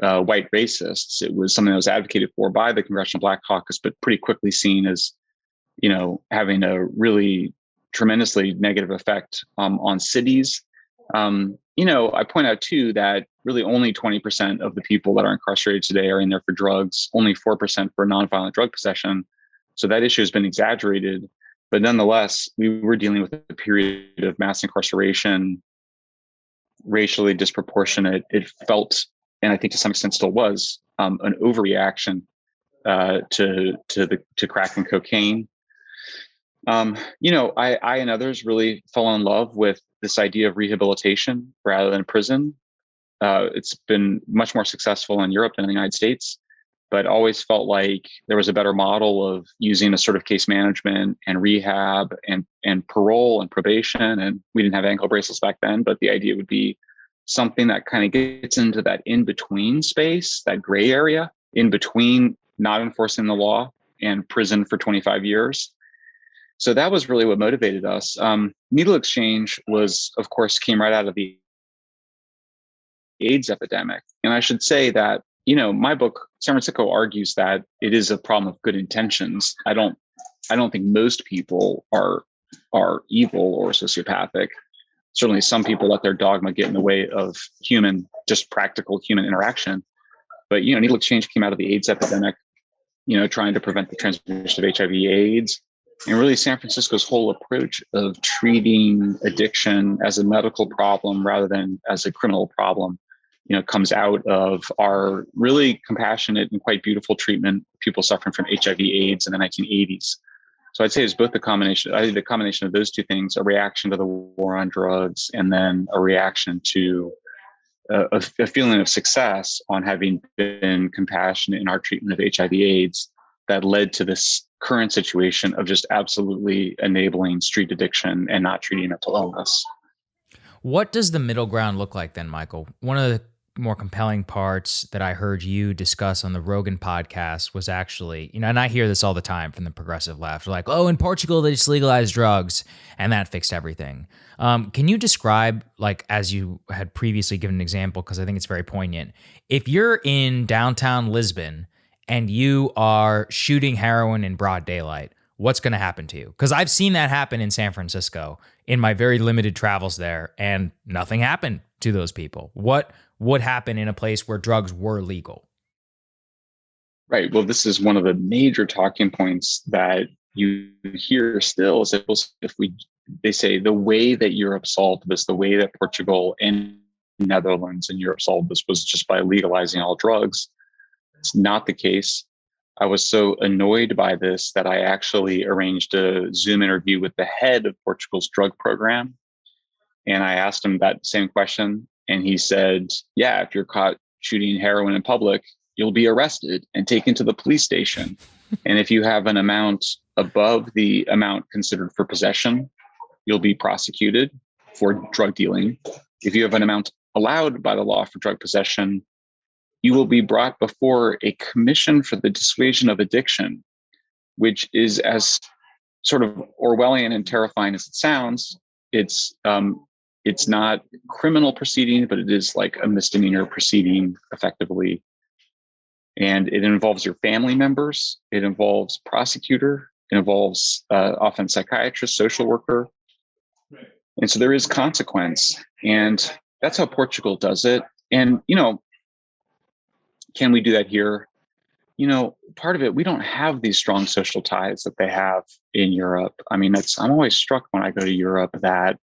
white racists. It was something that was advocated for by the Congressional Black Caucus, but pretty quickly seen as, having a really tremendously negative effect on cities. I point out too that really only 20% of the people that are incarcerated today are in there for drugs, only 4% for nonviolent drug possession. So that issue has been exaggerated. But nonetheless, we were dealing with a period of mass incarceration, racially disproportionate. It felt, and I think to some extent still was, an overreaction to crack and cocaine. I and others really fell in love with this idea of rehabilitation rather than prison. It's been much more successful in Europe than in the United States, but always felt like there was a better model of using assertive case management and rehab and parole and probation. And we didn't have ankle bracelets back then, but the idea would be something that kind of gets into that in-between space, that gray area in between not enforcing the law and prison for 25 years. So that was really what motivated us. Needle exchange of course, came right out of the AIDS epidemic. And I should say that, my book, San Fransicko, argues that it is a problem of good intentions. I don't think most people are evil or sociopathic. Certainly some people let their dogma get in the way of practical human interaction. But, needle exchange came out of the AIDS epidemic, trying to prevent the transmission of HIV/AIDS. And really San Francisco's whole approach of treating addiction as a medical problem rather than as a criminal problem, comes out of our really compassionate and quite beautiful treatment of people suffering from HIV/AIDS in the 1980s. So I'd say it's both the combination of those two things, a reaction to the war on drugs, and then a reaction to a feeling of success on having been compassionate in our treatment of HIV/AIDS that led to this current situation of just absolutely enabling street addiction and not treating mental illness. What does the middle ground look like then, Michael? One of the more compelling parts that I heard you discuss on the Rogan podcast was actually, and I hear this all the time from the progressive left, like, oh, in Portugal, they just legalized drugs and that fixed everything. Can you describe, like, as you had previously given an example, because I think it's very poignant, if you're in downtown Lisbon and you are shooting heroin in broad daylight, what's going to happen to you? Because I've seen that happen in San Francisco in my very limited travels there, and nothing happened to those people. What would happen in a place where drugs were legal? Right. Well, this is one of the major talking points that you hear still is that they say the way that Europe solved this, the way that Portugal and Netherlands and Europe solved this was just by legalizing all drugs. It's not the case. I was so annoyed by this that I actually arranged a Zoom interview with the head of Portugal's drug program. And I asked him that same question. And he said, yeah, if you're caught shooting heroin in public, you'll be arrested and taken to the police station. And if you have an amount above the amount considered for possession, you'll be prosecuted for drug dealing. If you have an amount allowed by the law for drug possession, you will be brought before a commission for the dissuasion of addiction, which is as sort of Orwellian and terrifying as it sounds. It's not criminal proceeding, but it is like a misdemeanor proceeding effectively. And it involves your family members. It involves prosecutor. It involves often psychiatrist, social worker. And so there is consequence. And that's how Portugal does it. And, can we do that here? Part of it, we don't have these strong social ties that they have in Europe. I mean, I'm always struck when I go to Europe that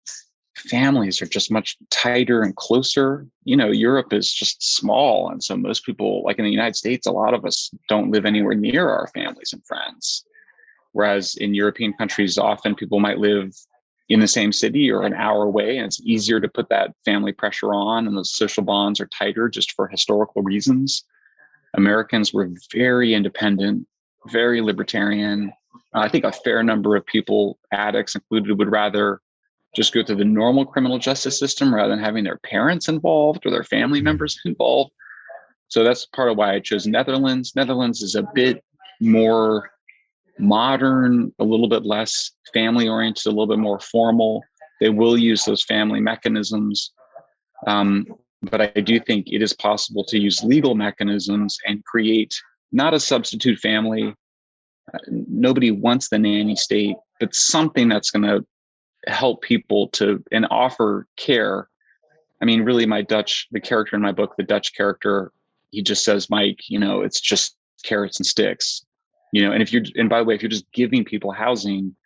families are just much tighter and closer. Europe is just small. And so most people, like in the United States, a lot of us don't live anywhere near our families and friends. Whereas in European countries, often people might live in the same city or an hour away, and it's easier to put that family pressure on, and those social bonds are tighter just for historical reasons. Americans were very independent, very libertarian. I think a fair number of people, addicts included, would rather just go through the normal criminal justice system rather than having their parents involved or their family members involved. So that's part of why I chose Netherlands. Netherlands is a bit more modern, a little bit less family oriented, a little bit more formal. They will use those family mechanisms. But I do think it is possible to use legal mechanisms and create not a substitute family. Nobody wants the nanny state, but something that's going to help people to and offer care. I mean, really, the character in my book, the Dutch character, he just says, Mike, it's just carrots and sticks, and by the way, if you're just giving people housing,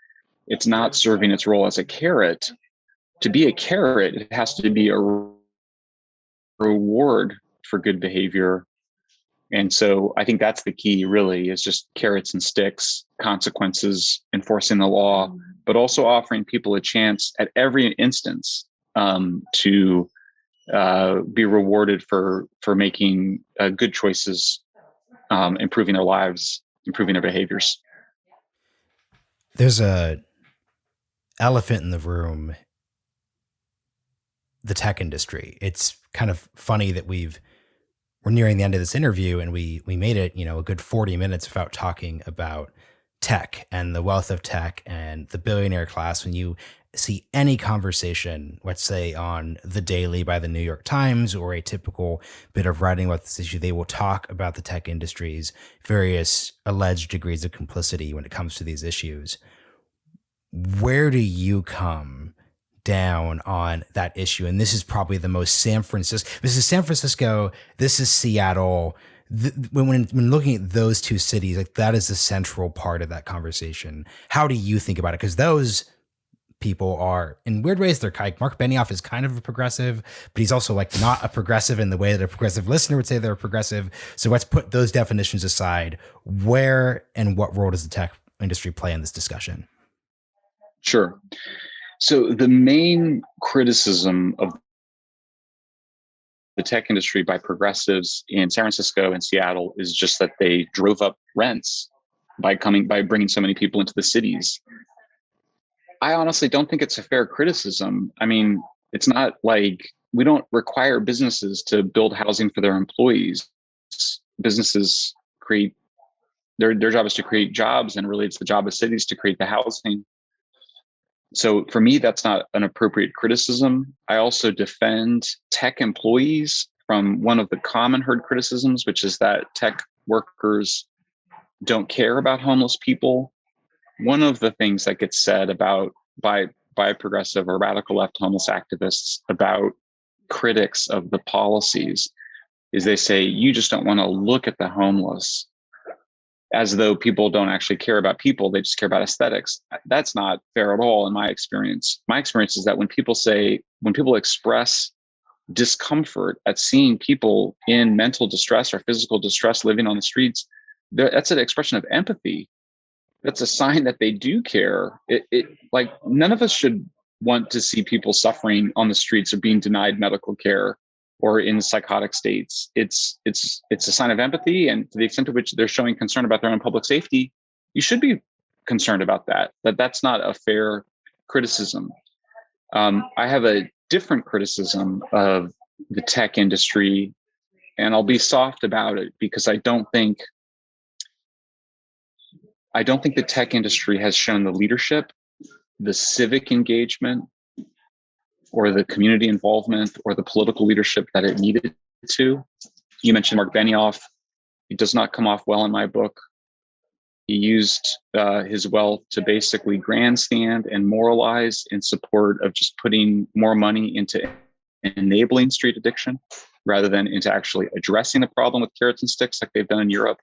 it's not serving its role as a carrot. To be a carrot, it has to be a reward for good behavior. And so I think that's the key, really, is just carrots and sticks, consequences, enforcing the law, but also offering people a chance at every instance to be rewarded for making good choices, improving their lives, improving their behaviors. There's a elephant in the room, the tech industry. It's kind of funny that we're nearing the end of this interview and we made it, a good 40 minutes without talking about tech and the wealth of tech and the billionaire class. When you see any conversation, let's say on The Daily by the New York Times or a typical bit of writing about this issue, they will talk about the tech industry's various alleged degrees of complicity when it comes to these issues. Where do you come down on that issue? And this is probably the most San Francisco. This is San Francisco. This is Seattle. When looking at those two cities, like that is the central part of that conversation. How do you think about it? Because those people are, in weird ways, they're like, Mark Benioff is kind of a progressive, but he's also like not a progressive in the way that a progressive listener would say they're a progressive. So let's put those definitions aside. Where and what role does the tech industry play in this discussion? Sure. So the main criticism of the tech industry by progressives in San Francisco and Seattle is just that they drove up rents by bringing so many people into the cities. I honestly don't think it's a fair criticism. I mean, it's not like we don't require businesses to build housing for their employees. Businesses create their job is to create jobs, and really it's the job of cities to create the housing. So for me, that's not an appropriate criticism. I also defend tech employees from one of the common heard criticisms, which is that tech workers don't care about homeless people. One of the things that gets said by progressive or radical left homeless activists about critics of the policies is they say, you just don't want to look at the homeless, as though people don't actually care about people. They just care about aesthetics. That's not fair at all in my experience. My experience is that when people express discomfort at seeing people in mental distress or physical distress living on the streets, that's an expression of empathy. That's a sign that they do care. Like none of us should want to see people suffering on the streets or being denied medical care or in psychotic states. It's a sign of empathy, and to the extent to which they're showing concern about their own public safety, you should be concerned about that. That's not a fair criticism. I have a different criticism of the tech industry, and I'll be soft about it because I don't think the tech industry has shown the leadership, the civic engagement, or the community involvement or the political leadership that it needed to. You mentioned Mark Benioff. He does not come off well in my book. He used his wealth to basically grandstand and moralize in support of just putting more money into enabling street addiction rather than into actually addressing the problem with carrots and sticks like they've done in Europe.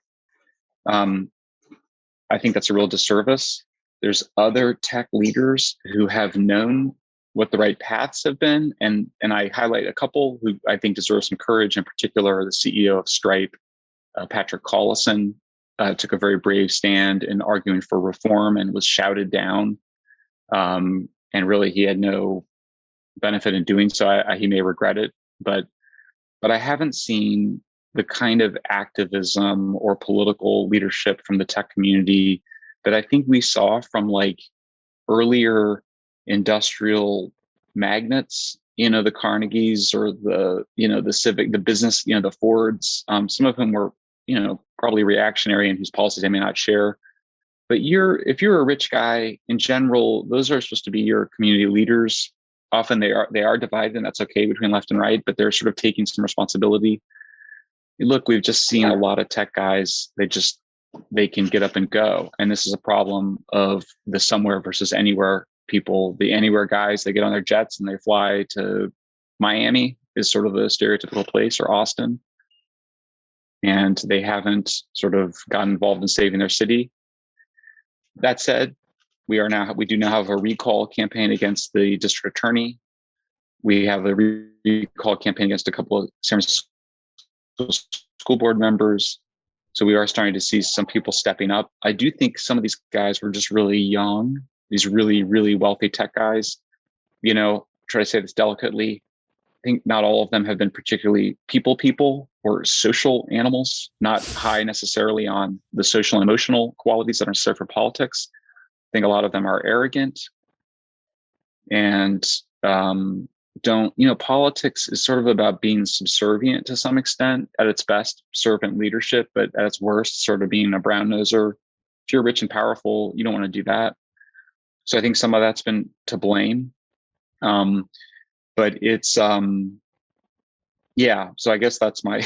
I think that's a real disservice. There's other tech leaders who have known what the right paths have been. And I highlight a couple who I think deserve some courage. In particular, the CEO of Stripe, Patrick Collison, took a very brave stand in arguing for reform and was shouted down. And really, he had no benefit in doing so. He may regret it, but I haven't seen the kind of activism or political leadership from the tech community that I think we saw from like earlier industrial magnates the Carnegies or the Civic, the business, the Fords, some of whom were, probably reactionary and whose policies I may not share. But if you're a rich guy in general, those are supposed to be your community leaders. Often they are divided, and that's okay, between left and right, but they're sort of taking some responsibility. Look, we've just seen a lot of tech guys. They can get up and go. And this is a problem of the somewhere versus anywhere people. The anywhere guys, they get on their jets and they fly to Miami, is sort of the stereotypical place, or Austin. And they haven't sort of gotten involved in saving their city. That said, we do now have a recall campaign against the district attorney. We have a recall campaign against a couple of San Francisco school board members. So we are starting to see some people stepping up. I do think some of these guys were just really young, these really, really wealthy tech guys. Try to say this delicately. I think not all of them have been particularly people or social animals, not high necessarily on the social and emotional qualities that are necessary for politics. I think a lot of them are arrogant and politics is sort of about being subservient to some extent. At its best, servant leadership, but at its worst, sort of being a brown noser. If you're rich and powerful, you don't want to do that. So I think some of that's been to blame. But it's, so I guess that's I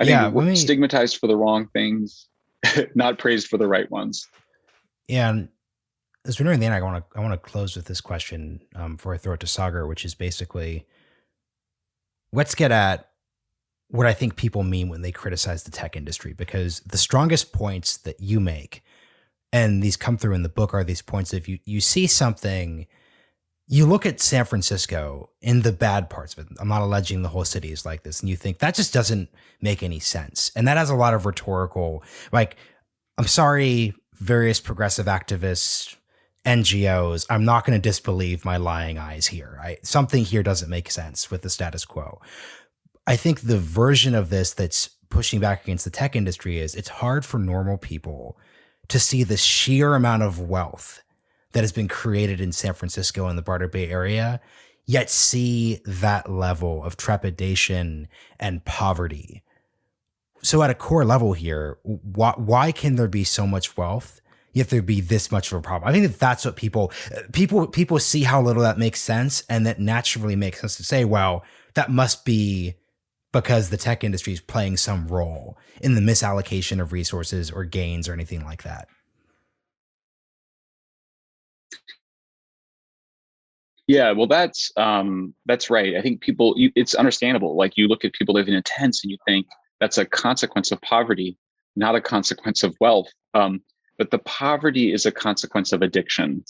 think we're stigmatized for the wrong things, not praised for the right ones. Yeah. And as we're nearing the end, I want to close with this question before I throw it to Sagar, which is basically, let's get at what I think people mean when they criticize the tech industry, because the strongest points that you make, and these come through in the book, are these points of you see something. You look at San Francisco in the bad parts of it. I'm not alleging the whole city is like this. And you think that just doesn't make any sense. And that has a lot of rhetorical, I'm sorry, various progressive activists, NGOs, I'm not going to disbelieve my lying eyes here. Something here doesn't make sense with the status quo. I think the version of this that's pushing back against the tech industry is it's hard for normal people to see the sheer amount of wealth that has been created in San Francisco and the broader Bay Area, yet see that level of trepidation and poverty. So at a core level here, why can there be so much wealth, yet there be this much of a problem? I think that's what people see, how little that makes sense, and that naturally makes sense to say, well, that must be because the tech industry is playing some role in the misallocation of resources or gains or anything like that. Yeah, well, that's right. I think it's understandable. Like, you look at people living in tents and you think that's a consequence of poverty, not a consequence of wealth. But the poverty is a consequence of addiction.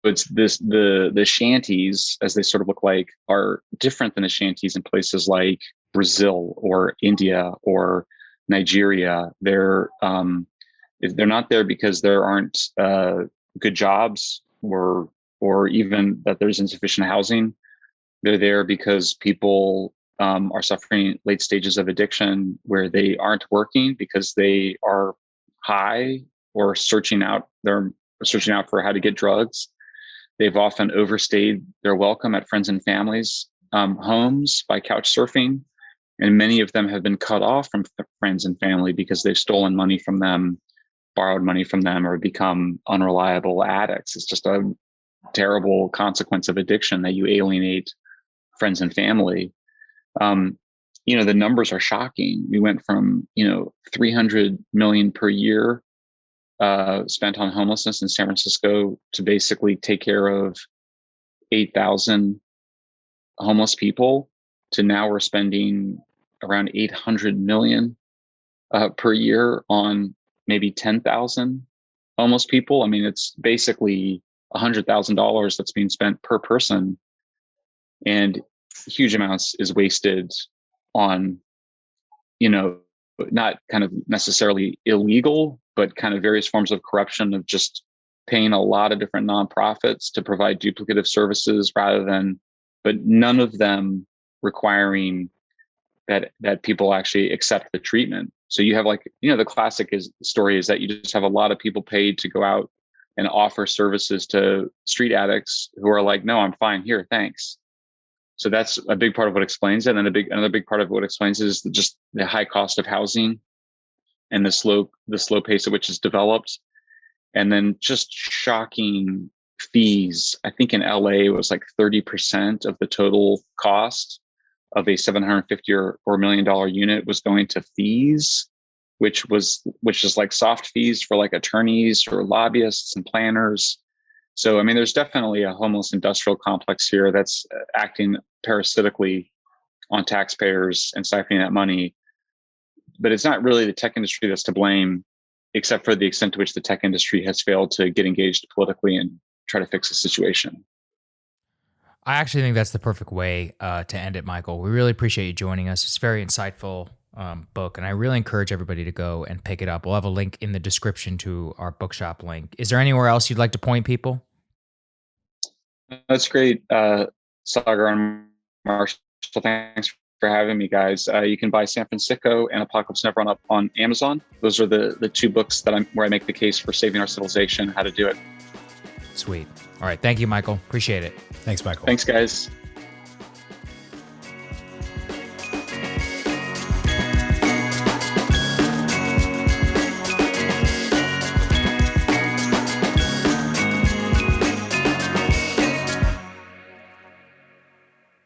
It's the shanties, as they sort of look like, are different than the shanties in places like Brazil or India or Nigeria. They're not there because there aren't good jobs or even that there's insufficient housing. They're there because people are suffering late stages of addiction where they aren't working because they are high or searching out for how to get drugs. They've often overstayed their welcome at friends and families' homes by couch surfing. And many of them have been cut off from friends and family because they've stolen money from them, borrowed money from them, or become unreliable addicts. It's just a terrible consequence of addiction that you alienate friends and family. The numbers are shocking. We went from, 300 million per year spent on homelessness in San Francisco to basically take care of 8,000 homeless people, to now we're spending around 800 million per year on maybe 10,000 homeless people. I mean, it's basically $100,000 that's being spent per person, and huge amounts is wasted on, not kind of necessarily illegal, but kind of various forms of corruption, of just paying a lot of different nonprofits to provide duplicative services but none of them requiring that people actually accept the treatment. So you have the classic story is that you just have a lot of people paid to go out and offer services to street addicts who are like, no, I'm fine here, thanks. So that's a big part of what explains it. And another big part of what explains it is just the high cost of housing and the slow pace at which it's developed. And then just shocking fees. I think in LA it was like 30% of the total cost of a $750 or $1 million unit was going to fees, which is like soft fees for like attorneys or lobbyists and planners. So, I mean, there's definitely a homeless industrial complex here that's acting parasitically on taxpayers and siphoning that money. But it's not really the tech industry that's to blame, except for the extent to which the tech industry has failed to get engaged politically and try to fix the situation. I actually think that's the perfect way to end it, Michael. We really appreciate you joining us. It's a very insightful book, and I really encourage everybody to go and pick it up. We'll have a link in the description to our bookshop link. Is there anywhere else you'd like to point people? That's great, Sagar and Marshall. Thanks for having me, guys. You can buy San Fransicko and Apocalypse Never on Amazon. Those are the two books where I make the case for saving our civilization, how to do it. Sweet. All right. Thank you, Michael. Appreciate it. Thanks, Michael. Thanks, guys.